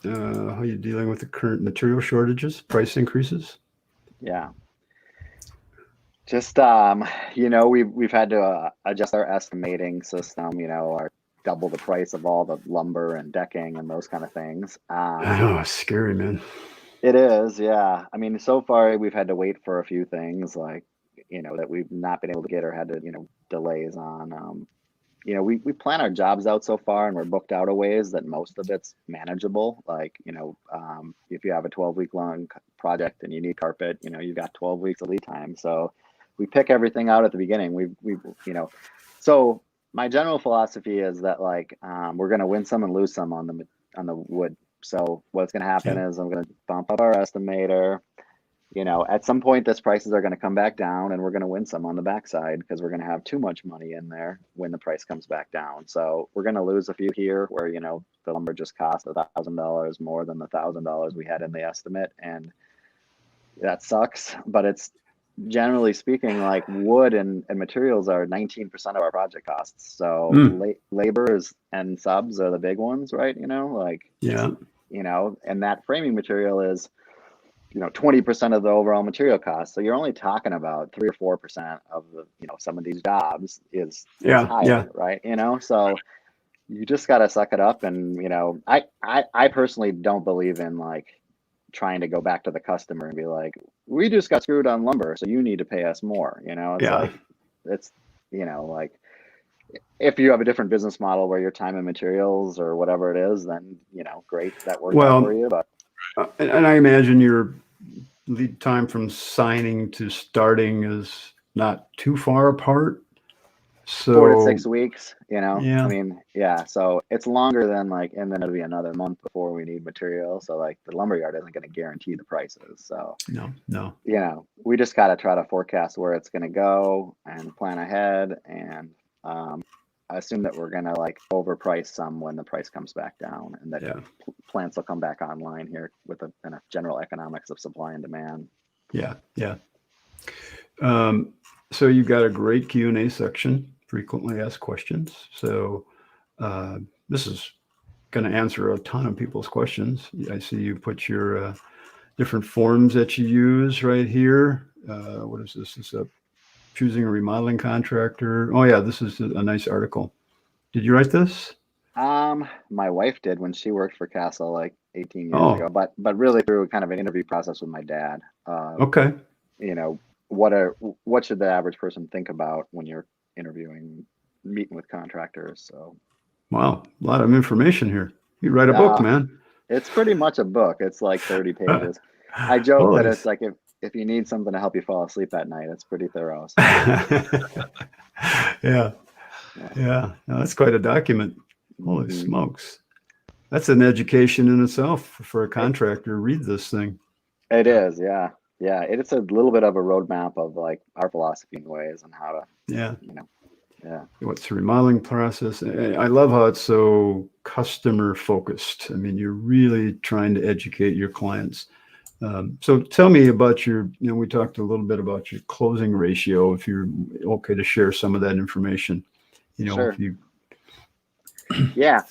How are you dealing with the current material shortages, price increases? Yeah. Just we've had to adjust our estimating system, our double the price of all the lumber and decking and those kind of things. I know, it's scary, man. It is, yeah. I mean, so far we've had to wait for a few things like, that we've not been able to get or had to, delays on. We plan our jobs out so far and we're booked out a ways that most of it's manageable. Like, if you have a 12-week long project and you need carpet, you've got 12 weeks of lead time. So we pick everything out at the beginning. So my general philosophy is that we're going to win some and lose some on the wood. So what's going to happen is I'm going to bump up our estimator. At some point, this prices are going to come back down and we're going to win some on the backside because we're going to have too much money in there when the price comes back down. So we're going to lose a few here where, the lumber just cost $1,000 more than the $1,000 we had in the estimate. And that sucks, but it's generally speaking, like wood and materials are 19% of our project costs. So labor and subs are the big ones, right? And that framing material is, 20% of the overall material cost. So you're only talking about 3 or 4% of the, some of these jobs is higher, right? So you just got to suck it up. And, I personally don't believe in trying to go back to the customer and be like, we just got screwed on lumber, so you need to pay us more. If you have a different business model where your time and materials or whatever it is, then, great, that works out for you. But and I imagine your lead time from signing to starting is not too far apart. So 4 to 6 weeks, Yeah. I mean, yeah. So it's longer than and then it'll be another month before we need material. So the lumberyard isn't going to guarantee the prices. So no. We just got to try to forecast where it's going to go and plan ahead and assume that we're going to overprice some when the price comes back down and that plants will come back online here with a general economics of supply and demand. Yeah. So you've got a great Q&A section, frequently asked questions. So this is going to answer a ton of people's questions. I see you put your different forms that you use right here. What is this? This is choosing a remodeling contractor. Oh yeah, this is a nice article. Did you write this? My wife did when she worked for Castle 18 years ago, but really through kind of an interview process with my dad. Okay. What should the average person think about when you're interviewing meeting with contractors. So Wow, a lot of information here. You write a book, man. It's pretty much a book. It's like 30 pages. I joke that Holy it's like if you need something to help you fall asleep at night, it's pretty thorough. So, yeah. No, that's quite a document. Holy smokes. That's an education in itself for a contractor. Read this thing. It is, yeah. Yeah. It's a little bit of a roadmap of like our philosophy and ways and how to, Yeah. What's the remodeling process. I love how it's so customer focused. I mean, you're really trying to educate your clients. So tell me about we talked a little bit about your closing ratio, if you're okay to share some of that information. Sure. If you Yeah.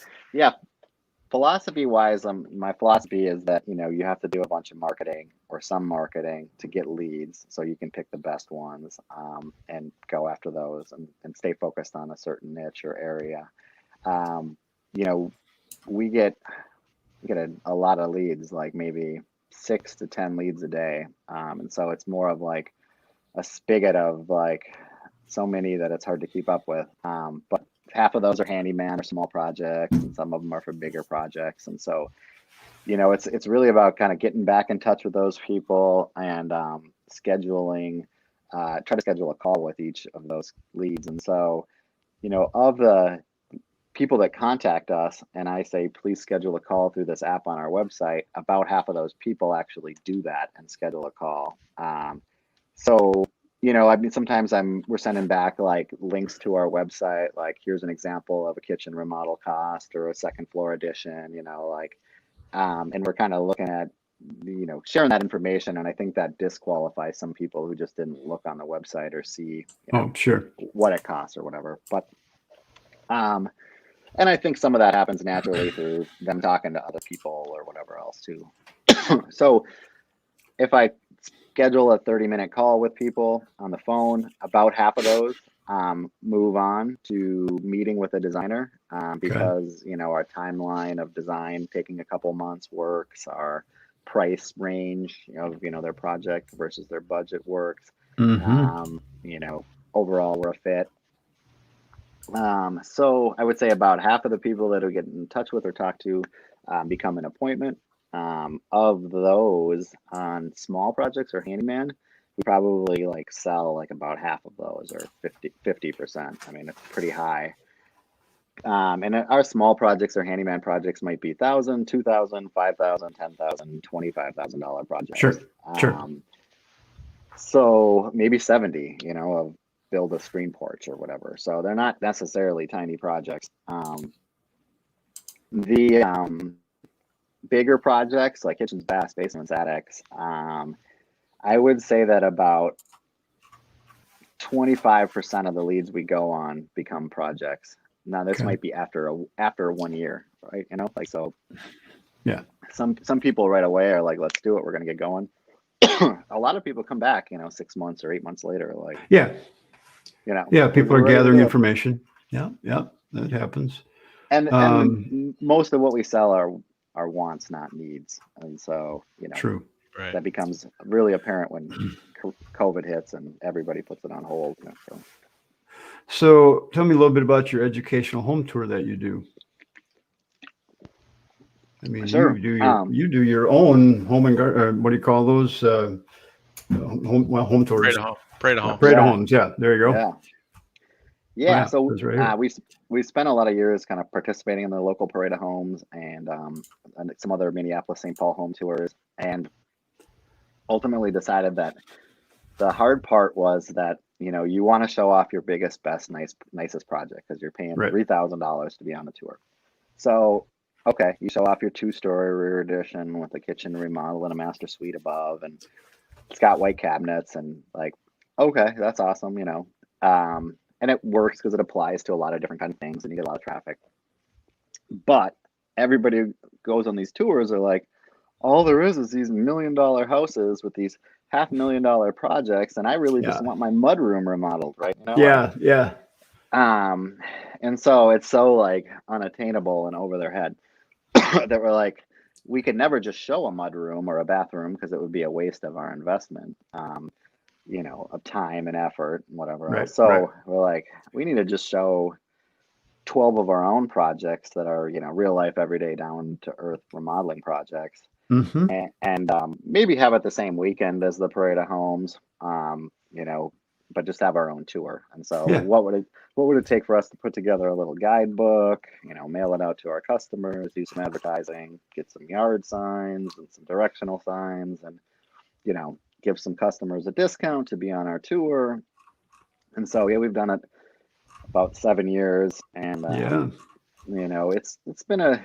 Philosophy wise, my philosophy is that, you have to do a bunch of marketing or some marketing to get leads so you can pick the best ones and go after those and stay focused on a certain niche or area. We get a lot of leads, like maybe 6 to 10 leads a day. And so it's more of like a spigot of like so many that it's hard to keep up with. But half of those are handyman or small projects, and some of them are for bigger projects. And so, it's really about kind of getting back in touch with those people and scheduling, try to schedule a call with each of those leads. And so, of the people that contact us and I say, please schedule a call through this app on our website, about half of those people actually do that and schedule a call. So, sometimes we're sending back like links to our website, like here's an example of a kitchen remodel cost or a second floor addition, and we're kind of looking at, sharing that information. And I think that disqualifies some people who just didn't look on the website or see, sure, what it costs or whatever. But, and I think some of that happens naturally through them talking to other people or whatever else too. So if I schedule a 30-minute call with people on the phone, about half of those move on to meeting with a designer because, our timeline of design taking a couple months works, our price range of, their project versus their budget works. Overall we're a fit. So I would say about half of the people that we get in touch with or talk to become an appointment. Of those on small projects or handyman, we probably sell about half of those, or 50%. I mean, it's pretty high. And our small projects or handyman projects might be $1,000, $2,000, $5,000, $10,000, $25,000 projects. Sure. So maybe 70, of build a screen porch or whatever. So they're not necessarily tiny projects. Bigger projects like kitchens, baths, basements, attics, I would say that about 25% of the leads we go on become projects. Now this might be after 1 year, right? So yeah, some people right away are like, let's do it, we're gonna get going. A lot of people come back 6 months or 8 months later, people are gathering information. Yeah, that happens. And most of what we sell are wants, not needs. And so, true. Right. That becomes really apparent when COVID hits and everybody puts it on hold. So tell me a little bit about your educational home tour that you do. I mean, sure. you do your own home and garden. What do you call those? Home tours. Parade of homes. Parade of homes. Yeah, there you go. Yeah. So right we spent a lot of years kind of participating in the local parade of homes and some other Minneapolis St. Paul home tours, and ultimately decided that the hard part was that you want to show off your biggest, best, nicest project because you're paying $3,000 to be on the tour. So okay, you show off your 2-story rear addition with a kitchen remodel and a master suite above, and it's got white cabinets, and okay, that's awesome, and it works because it applies to a lot of different kind of things and you get a lot of traffic. But everybody who goes on these tours are like, all there is these $1 million houses with these $500,000 projects, and I really just want my mudroom remodeled, right? Yeah. And so it's so unattainable and over their head that we're like, we could never just show a mudroom or a bathroom because it would be a waste of our investment. of time and effort and whatever Right, else. So right. we're like, we need to just show 12 of our own projects that are, real life, everyday, down to earth remodeling projects, Mm-hmm. and maybe have it the same weekend as the parade of homes, but just have our own tour. And so Yeah. what would it take for us to put together a little guidebook, mail it out to our customers, do some advertising, get some yard signs and some directional signs, and, give some customers a discount to be on our tour. And so, yeah, we've done it about 7 years, and Yeah. it's been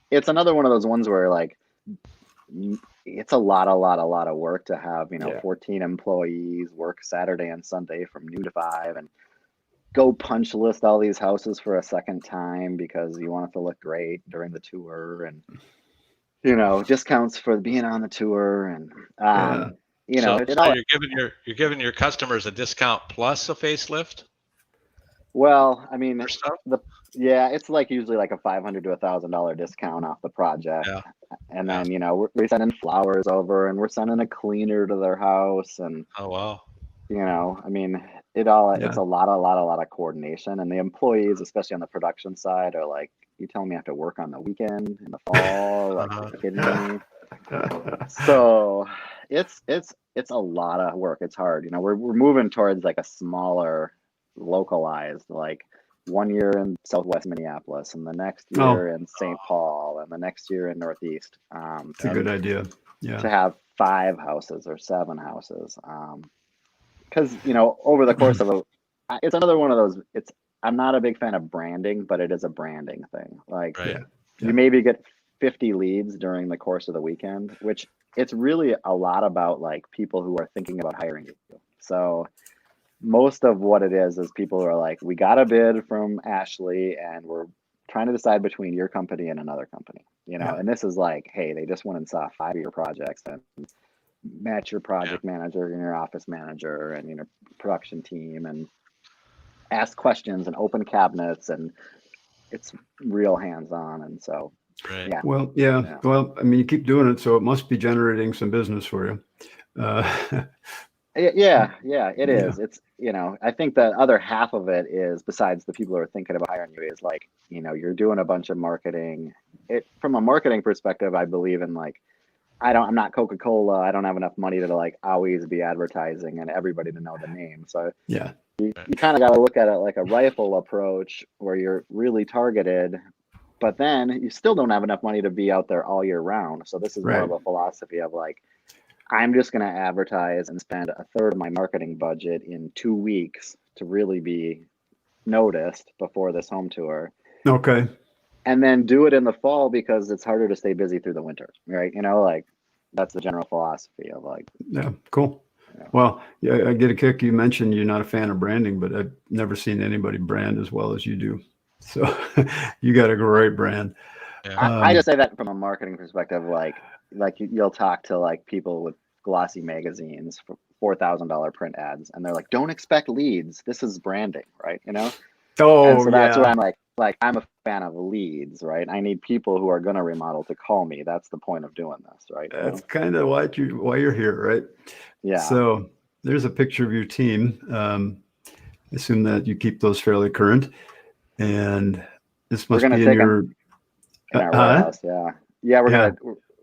it's another one of those ones where, like, it's a lot of work to have, Yeah. 14 employees work Saturday and Sunday from noon to 5, and go punch list all these houses for a second time because you want it to look great during the tour, and discounts for being on the tour, and Yeah. So, it so all. you're giving your customers a discount plus a facelift Well, I mean, or stuff? it's like usually like a $500 to $1,000 discount off the project. Yeah. And Yeah. then, we're sending flowers over, and we're sending a cleaner to their house. And, Oh, wow. I mean, it's Yeah. a lot of coordination. And the employees, especially on the production side, are like, you telling me I have to work on the weekend in the fall? Like, Uh-huh. you're kidding me? So it's a lot of work. It's hard. We're moving towards like a smaller, localized, like 1 year in Southwest Minneapolis, and the next year in St. Paul, and the next year in Northeast. It's a good idea. Yeah. To have 5 houses or 7 houses. Because, over the course of it's another one of those, I'm not a big fan of branding, but it is a branding thing. Like, Right. Yeah. you maybe get 50 leads during the course of the weekend, which it's really a lot about, like, people who are thinking about hiring you. So most of what it is people who are like, we got a bid from Ashley, and we're trying to decide between your company and another company, Yeah. and this is like, hey, they just went and saw 5-year projects and met your project manager and your office manager and production team, and ask questions and open cabinets, and it's real hands-on. And so, Right. yeah. Well, yeah. Yeah. Well, I mean, you keep doing it, so it must be generating some business for you. Yeah, it Yeah. is. It's, I think the other half of it is, besides the people who are thinking about hiring you, is like, you're doing a bunch of marketing. From a marketing perspective, I believe in, like, I'm not Coca-Cola. I don't have enough money to, like, always be advertising and everybody to know the name. So Yeah. you kind of got to look at it like a rifle approach, where you're really targeted, but then you still don't have enough money to be out there all year round. So this is more Right. of a philosophy of, like, I'm just going to advertise and spend a third of my marketing budget in 2 weeks to really be noticed before this home tour. Okay. And then do it in the fall, because it's harder to stay busy through the winter, right? Like, that's the general philosophy of, like. Yeah. Cool. Well, yeah, I get a kick. You mentioned you're not a fan of branding, but I've never seen anybody brand as well as you do. So you got a great brand. Yeah. I just say that from a marketing perspective, like you'll talk to, like, people with glossy magazines for $4,000 print ads, and they're like, don't expect leads. This is branding, right? Oh, And so that's yeah. where I'm like, I'm a fan of leads, right? I need people who are going to remodel to call me. That's the point of doing this, right? That's kind of why you're here, right? Yeah. So there's a picture of your team. I assume that you keep those fairly current, and this must be in your in our warehouse. Yeah.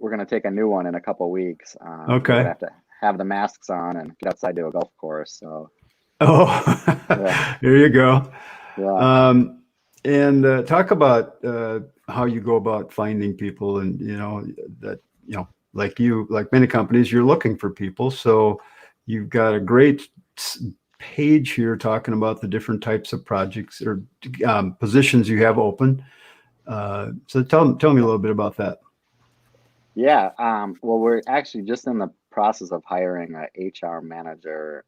We're gonna take a new one in a couple weeks. We're Okay. gonna have to have the masks on and get outside to a golf course. So. Oh, Yeah. There you go. Yeah. And talk about how you go about finding people, and that like many companies, you're looking for people. So you've got a great page here talking about the different types of projects or positions you have open. So tell me a little bit about that. Yeah. Well, we're actually just in the process of hiring a HR manager,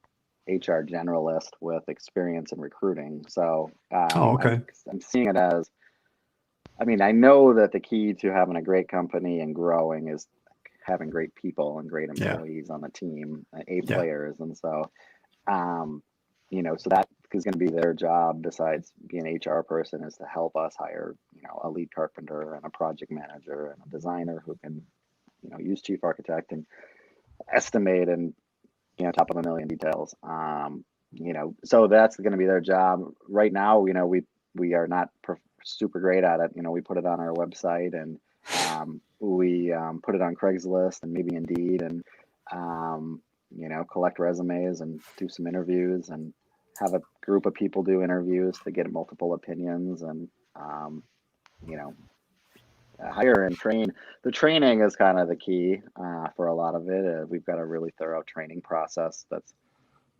HR generalist with experience in recruiting. So Okay. I'm seeing it as, I mean, I know that the key to having a great company and growing is having great people and great employees on the team, players. And so, so that is going to be their job, besides being an HR person, is to help us hire, a lead carpenter and a project manager and a designer who can, use chief architect and estimate and top of a million details. So that's going to be their job. Right now, we are not super great at it. We put it on our website, and we put it on Craigslist and maybe Indeed, and collect resumes and do some interviews and have a group of people do interviews to get multiple opinions, and hire and train. The training is kind of the key for a lot of it. We've got a really thorough training process that's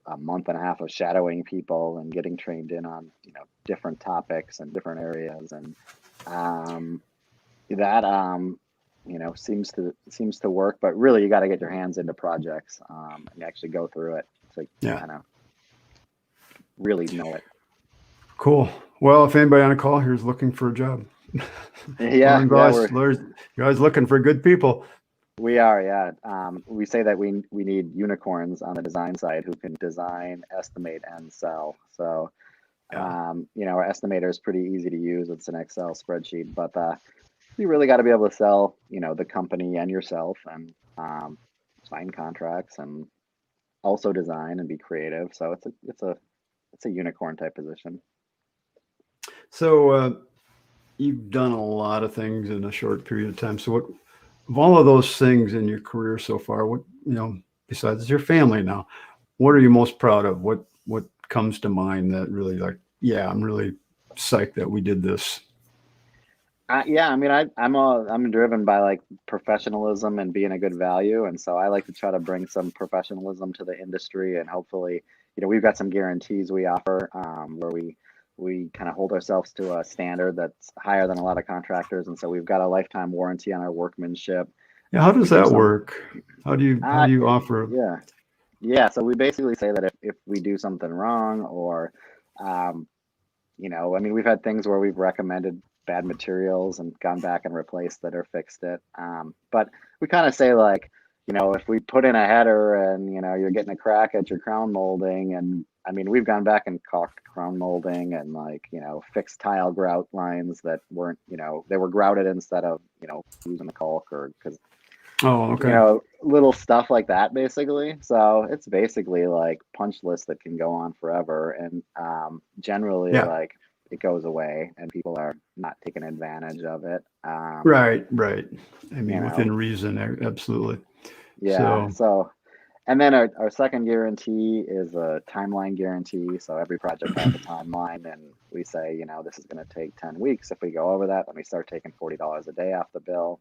a month and a half of shadowing people and getting trained in on different topics and different areas, and that seems to work. But really, you got to get your hands into projects and actually go through it to kind of really know it. Cool. Well, if anybody on a call here is looking for a job, you're guys looking for good people. We are, yeah. We say that we need unicorns on the design side who can design, estimate, and sell. So, our estimator is pretty easy to use. It's an Excel spreadsheet, but you really got to be able to sell, the company and yourself, and sign contracts, and also design and be creative. So it's a unicorn type position. So you've done a lot of things in a short period of time. So what, of all of those things in your career so far, what, besides your family now, what are you most proud of? What comes to mind that really I'm really psyched that we did this? I'm driven by professionalism and being a good value. And so I like to try to bring some professionalism to the industry, and hopefully, we've got some guarantees we offer where we kind of hold ourselves to a standard that's higher than a lot of contractors. And so we've got a lifetime warranty on our workmanship. Yeah. How does that work? How do you offer? Yeah. So we basically say that if we do something wrong, or, we've had things where we've recommended bad materials and gone back and replaced it or fixed it. But we kind of say if we put in a header and, you're getting a crack at your crown molding, and we've gone back and caulked crown molding and fixed tile grout lines that weren't, they were grouted instead of, using the caulk, or because, little stuff like that, basically. So it's basically punch lists that can go on forever. And generally it goes away and people are not taking advantage of it. Right. Within reason. Absolutely. Yeah. So and then our second guarantee is a timeline guarantee. So every project has a timeline, and we say, this is going to take 10 weeks. If we go over that, then we start taking $40 a day off the bill.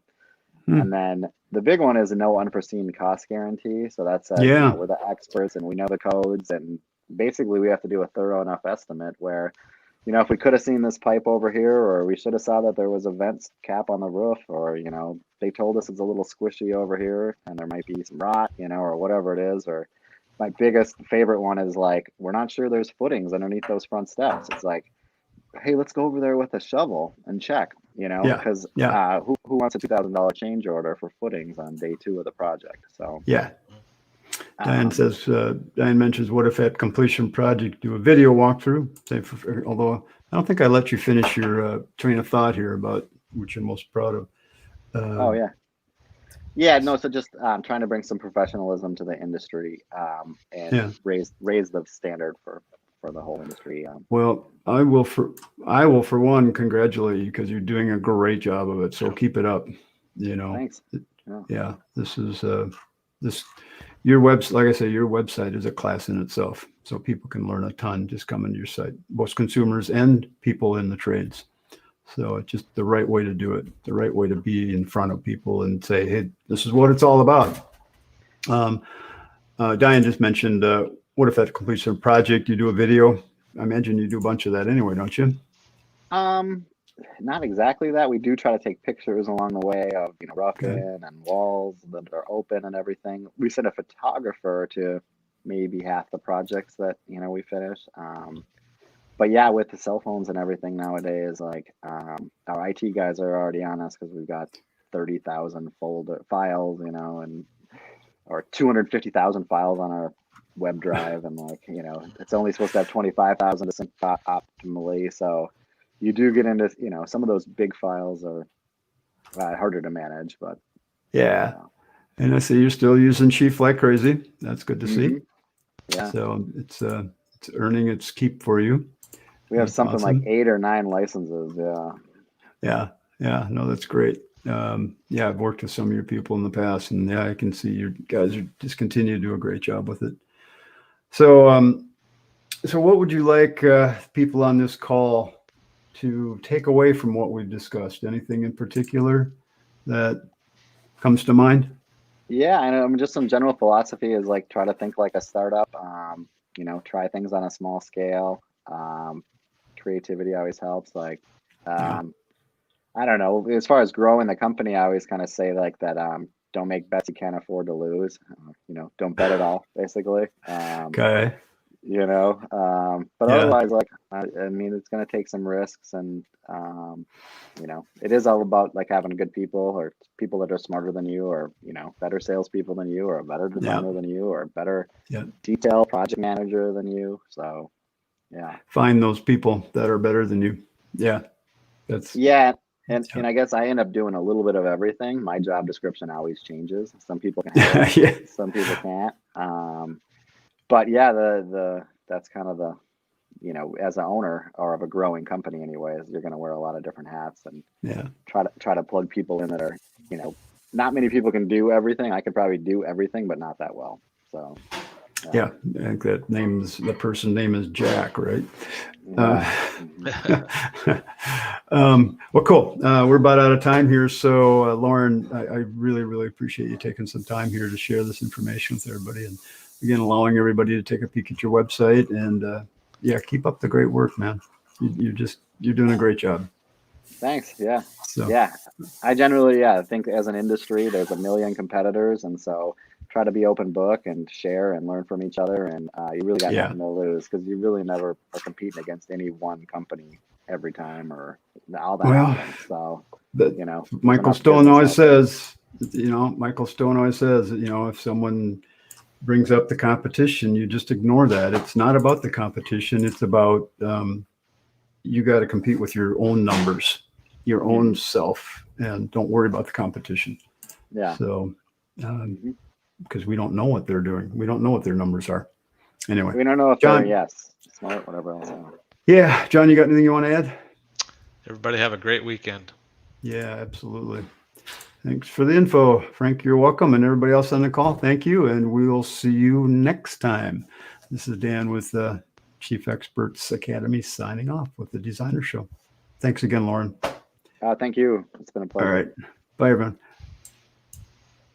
And then the big one is a no unforeseen cost guarantee. So that's we're the experts and we know the codes, and basically we have to do a thorough enough estimate where, if we could have seen this pipe over here, or we should have saw that there was a vent cap on the roof, or, they told us it's a little squishy over here and there might be some rot, or whatever it is. Or my biggest favorite one is we're not sure there's footings underneath those front steps. It's hey, let's go over there with a shovel and check, because who wants a $2,000 change order for footings on day 2 of the project? So Diane mentions, what if at completion project do a video walkthrough? Although I don't think I let you finish your train of thought here about what you're most proud of. So just trying to bring some professionalism to the industry and raise the standard for the whole industry. Well, I will for one congratulate you, because you're doing a great job of it. So keep it up. Thanks. Yeah, this is your website. Like I say, your website is a class in itself. So people can learn a ton just coming to your site, both consumers and people in the trades. So it's just the right way to do it, the right way to be in front of people and say, hey, this is what it's all about. Diane just mentioned, what if at completion project you do a video? I imagine you do a bunch of that anyway, don't you? Not exactly that. We do try to take pictures along the way of, rough-in and walls that are open and everything. We send a photographer to maybe half the projects that, we finish. But yeah, with the cell phones and everything nowadays, our IT guys are already on us because we've got 30,000 files, or 250,000 files on our web drive, and it's only supposed to have 25,000 to sync optimally. So you do get into, some of those big files are harder to manage, but And I see you're still using Chief like crazy. That's good to see. Yeah. So it's earning its keep for you. We have That's something like awesome. 8 or 9 licenses. Yeah. Yeah. No, that's great. Yeah, I've worked with some of your people in the past, and yeah, I can see you guys are just continue to do a great job with it. So, so what would you like people on this call to take away from what we've discussed? Anything in particular that comes to mind? Yeah, and just some general philosophy is like try to think like a startup. Try things on a small scale. Creativity always helps. Like, Yeah. I don't know. As far as growing the company, I always kind of say like that. Don't make bets you can't afford to lose. Don't bet at all, basically. Okay. But Yeah. otherwise, like, I mean, it's going to take some risks, and it is all about like having good people, or people that are smarter than you, or better salespeople than you, or a better designer than you, or a better detail project manager than you. So, yeah. Find those people that are better than you. Yeah. And I guess I end up doing a little bit of everything. My job description always changes. Some people can handle it, Yeah. some people can't. But yeah, that's kind of the, as an owner or of a growing company anyways, you're going to wear a lot of different hats and try to plug people in that are, not many people can do everything. I could probably do everything, but not that well. So yeah, I think the person name is Jack, right? Well, cool. We're about out of time here. So Loren, I really, really appreciate you taking some time here to share this information with everybody. And again, allowing everybody to take a peek at your website, and keep up the great work, man. You're doing a great job. Thanks. Yeah. So. Yeah. I generally, think as an industry, there's a million competitors. And so try to be open book and share and learn from each other. And you really got nothing to lose, because you really never are competing against any one company every time or all that often. So, Michael Stone always says, if someone brings up the competition, you just ignore that. It's not about the competition. It's about, you got to compete with your own numbers, your own self, and don't worry about the competition. Yeah. So, because we don't know what they're doing. We don't know what their numbers are. Anyway. We don't know if they're, smart, whatever else. Yeah. John, you got anything you want to add? Everybody have a great weekend. Yeah, absolutely. Thanks for the info, Frank. You're welcome. And everybody else on the call, thank you. And we will see you next time. This is Dan with Chief Experts Academy signing off with the Designer Show. Thanks again, Loren. Thank you. It's been a pleasure. All right. Bye, everyone.